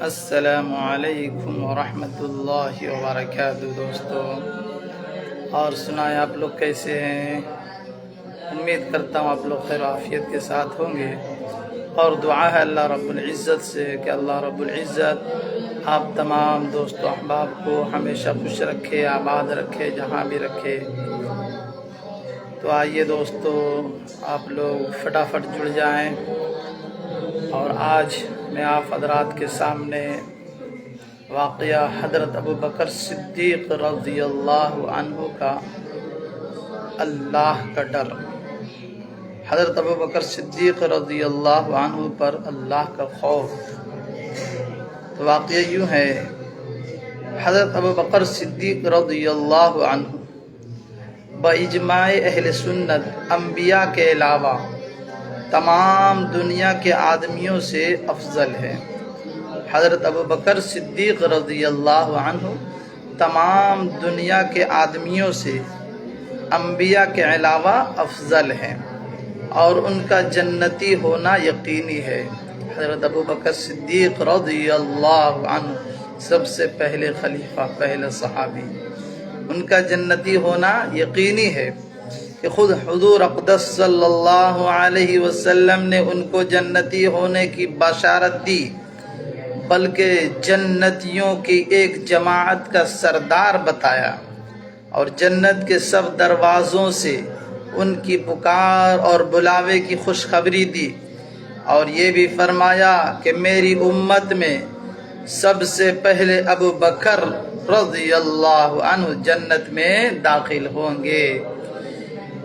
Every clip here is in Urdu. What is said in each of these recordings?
السلام علیکم ورحمۃ اللہ وبرکاتہ دوستوں، اور سنائیں آپ لوگ کیسے ہیں؟ امید کرتا ہوں آپ لوگ خیر و عافیت کے ساتھ ہوں گے، اور دعا ہے اللہ رب العزت سے کہ اللہ رب العزت آپ تمام دوست و احباب کو ہمیشہ خوش رکھے، آباد رکھے، جہاں بھی رکھے۔ تو آئیے دوستو، آپ لوگ فٹافٹ جڑ جائیں، اور آج میں آپ حضرات کے سامنے واقعہ حضرت ابوبکر صدیق رضی اللہ عنہ کا اللہ کا ڈر، حضرت ابوبکر صدیق رضی اللہ عنہ پر اللہ کا خوف۔ تو واقعہ یوں ہے، حضرت ابوبکر صدیق رضی اللہ عنہ باجماع اہل سنت انبیاء کے علاوہ تمام دنیا کے آدمیوں سے افضل ہے۔ حضرت ابوبکر صدیق رضی اللہ عنہ تمام دنیا کے آدمیوں سے انبیاء کے علاوہ افضل ہیں، اور ان کا جنتی ہونا یقینی ہے۔ حضرت ابوبکر صدیق رضی اللہ عنہ سب سے پہلے خلیفہ، پہلے صحابی، ان کا جنتی ہونا یقینی ہے کہ خود حضور اقدس صلی اللہ علیہ وسلم نے ان کو جنتی ہونے کی بشارت دی، بلکہ جنتیوں کی ایک جماعت کا سردار بتایا، اور جنت کے سب دروازوں سے ان کی پکار اور بلاوے کی خوشخبری دی، اور یہ بھی فرمایا کہ میری امت میں سب سے پہلے ابوبکر رضی اللہ عنہ جنت میں داخل ہوں گے۔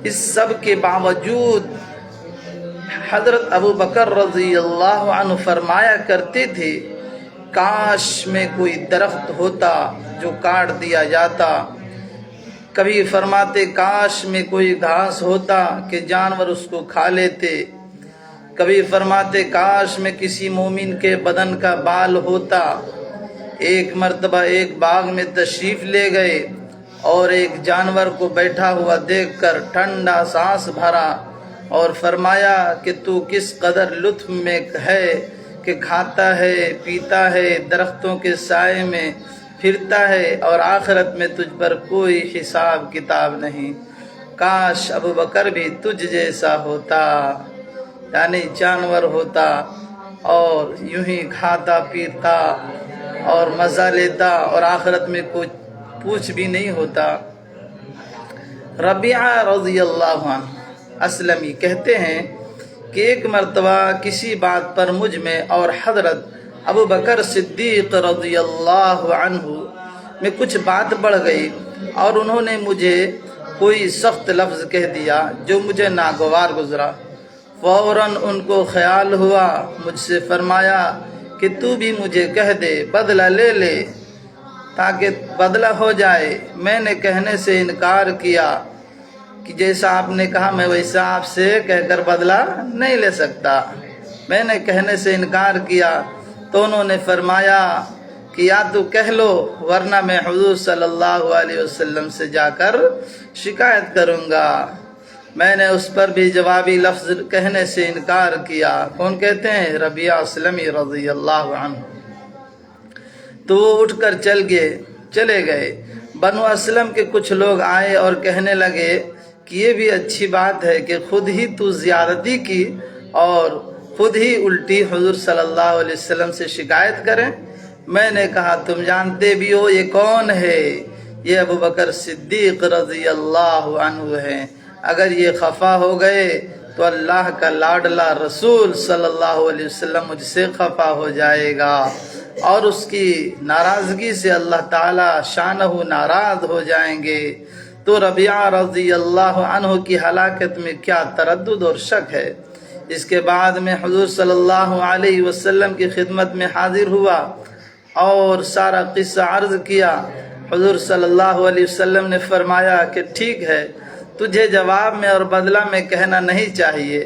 اس سب کے باوجود حضرت ابوبکر رضی اللہ عنہ فرمایا کرتے تھے، کاش میں کوئی درخت ہوتا جو کاٹ دیا جاتا، کبھی فرماتے کاش میں کوئی گھاس ہوتا کہ جانور اس کو کھا لیتے، کبھی فرماتے کاش میں کسی مومن کے بدن کا بال ہوتا۔ ایک مرتبہ ایک باغ میں تشریف لے گئے اور ایک جانور کو بیٹھا ہوا دیکھ کر ٹھنڈا سانس بھرا، اور فرمایا کہ تو کس قدر لطف میں ہے کہ کھاتا ہے، پیتا ہے، درختوں کے سائے میں پھرتا ہے، اور آخرت میں تجھ پر کوئی حساب کتاب نہیں، کاش ابوبکر بھی تجھ جیسا ہوتا، یعنی جانور ہوتا اور یوں ہی کھاتا پیتا اور مزہ لیتا، اور آخرت میں کچھ پوچھ بھی نہیں ہوتا۔ ربیعہ رضی اللہ عنہ اسلمی کہتے ہیں کہ ایک مرتبہ کسی بات پر مجھ میں اور حضرت ابوبکر صدیق رضی اللہ عنہ میں کچھ بات بڑھ گئی، اور انہوں نے مجھے کوئی سخت لفظ کہہ دیا جو مجھے ناگوار گزرا۔ فوراً ان کو خیال ہوا، مجھ سے فرمایا کہ تو بھی مجھے کہہ دے، بدلہ لے لے تاکہ بدلہ ہو جائے۔ میں نے کہنے سے انکار کیا کہ جیسا آپ نے کہا میں ویسا آپ سے کہہ کر بدلہ نہیں لے سکتا۔ میں نے کہنے سے انکار کیا تو انہوں نے فرمایا کہ یا تو کہہ لو، ورنہ میں حضور صلی اللہ علیہ وسلم سے جا کر شکایت کروں گا۔ میں نے اس پر بھی جوابی لفظ کہنے سے انکار کیا۔ کون کہتے ہیں؟ ربیعہ اسلمی رضی اللہ عنہ۔ تو وہ اٹھ کر چلے گئے۔ بنو اسلم کے کچھ لوگ آئے اور کہنے لگے کہ یہ بھی اچھی بات ہے کہ خود ہی تو زیادتی کی اور خود ہی الٹی حضور صلی اللہ علیہ وسلم سے شکایت کریں۔ میں نے کہا تم جانتے بھی ہو یہ کون ہے؟ یہ ابوبکر صدیق رضی اللہ عنہ ہیں۔ اگر یہ خفا ہو گئے تو اللہ کا لاڈلا رسول صلی اللہ علیہ وسلم مجھ سے خفا ہو جائے گا، اور اس کی ناراضگی سے اللہ تعالی شانہ ناراض ہو جائیں گے۔ تو ربیعہ رضی اللہ عنہ کی ہلاکت میں کیا تردد اور شک ہے۔ اس کے بعد میں حضور صلی اللہ علیہ وسلم کی خدمت میں حاضر ہوا اور سارا قصہ عرض کیا۔ حضور صلی اللہ علیہ وسلم نے فرمایا کہ ٹھیک ہے، تجھے جواب میں اور بدلہ میں کہنا نہیں چاہیے،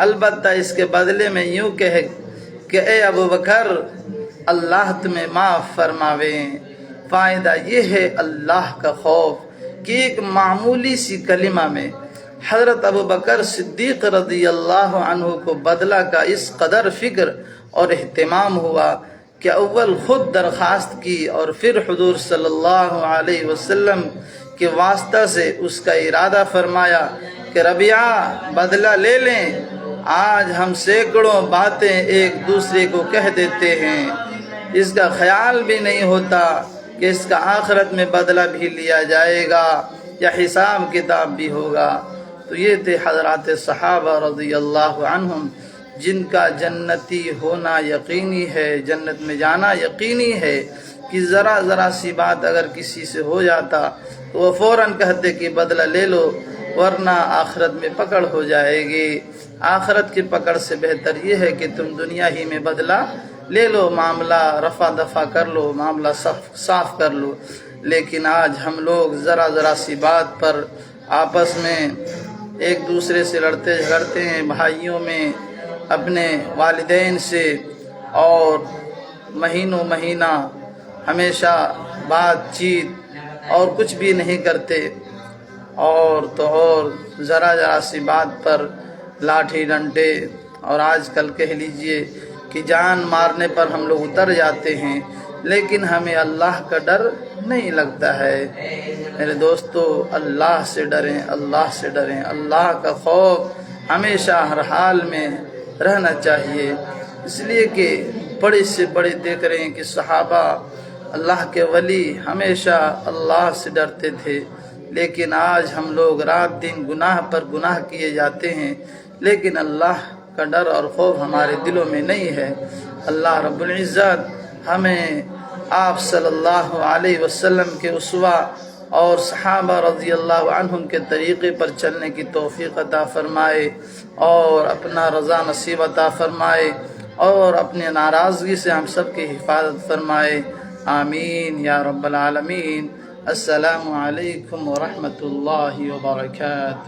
البتہ اس کے بدلے میں یوں کہے کہ اے ابوبکر اللہ تمہیں معاف فرماوے۔ فائدہ یہ ہے اللہ کا خوف کہ ایک معمولی سی کلمہ میں حضرت ابوبکر صدیق رضی اللہ عنہ کو بدلہ کا اس قدر فکر اور اہتمام ہوا کہ اول خود درخواست کی اور پھر حضور صلی اللہ علیہ وسلم کے واسطہ سے اس کا ارادہ فرمایا کہ ربیعہ بدلہ لے لیں، آج ہم سینکڑوں باتیں ایک دوسرے کو کہہ دیتے ہیں، اس کا خیال بھی نہیں ہوتا کہ اس کا آخرت میں بدلہ بھی لیا جائے گا یا حساب کتاب بھی ہوگا۔ تو یہ تھے حضرات صحابہ رضی اللہ عنہم، جن کا جنتی ہونا یقینی ہے، جنت میں جانا یقینی ہے، کہ ذرا سی بات اگر کسی سے ہو جاتا تو وہ فوراً کہتے کہ بدلہ لے لو، ورنہ آخرت میں پکڑ ہو جائے گی۔ آخرت کی پکڑ سے بہتر یہ ہے کہ تم دنیا ہی میں بدلہ لے لو، معاملہ رفع دفع کر لو، معاملہ صاف کر لو۔ لیکن آج ہم لوگ ذرا سی بات پر آپس میں ایک دوسرے سے لڑتے جھگڑتے ہیں، بھائیوں میں، اپنے والدین سے، اور مہینہ ہمیشہ بات چیت اور کچھ بھی نہیں کرتے، اور ذرا سی بات پر لاٹھی ڈنڈے، اور آج کل کہہ لیجئے کہ جان مارنے پر ہم لوگ اتر جاتے ہیں، لیکن ہمیں اللہ کا ڈر نہیں لگتا ہے۔ میرے دوستو، اللہ سے ڈریں، اللہ سے ڈریں، اللہ کا خوف ہمیشہ ہر حال میں رہنا چاہیے، اس لیے کہ بڑے سے بڑے دیکھ رہے ہیں کہ صحابہ، اللہ کے ولی ہمیشہ اللہ سے ڈرتے تھے، لیکن آج ہم لوگ رات دن گناہ پر گناہ کیے جاتے ہیں، لیکن اللہ کا ڈر اور خوف ہمارے دلوں میں نہیں ہے۔ اللہ رب العزت ہمیں آپ صلی اللہ علیہ وسلم کے اسوہ اور صحابہ رضی اللہ عنہم کے طریقے پر چلنے کی توفیق عطا فرمائے، اور اپنا رضا نصیب عطا فرمائے، اور اپنے ناراضگی سے ہم سب کی حفاظت فرمائے، آمین یا رب العالمین۔ السلام علیکم ورحمۃ اللہ وبرکاتہ۔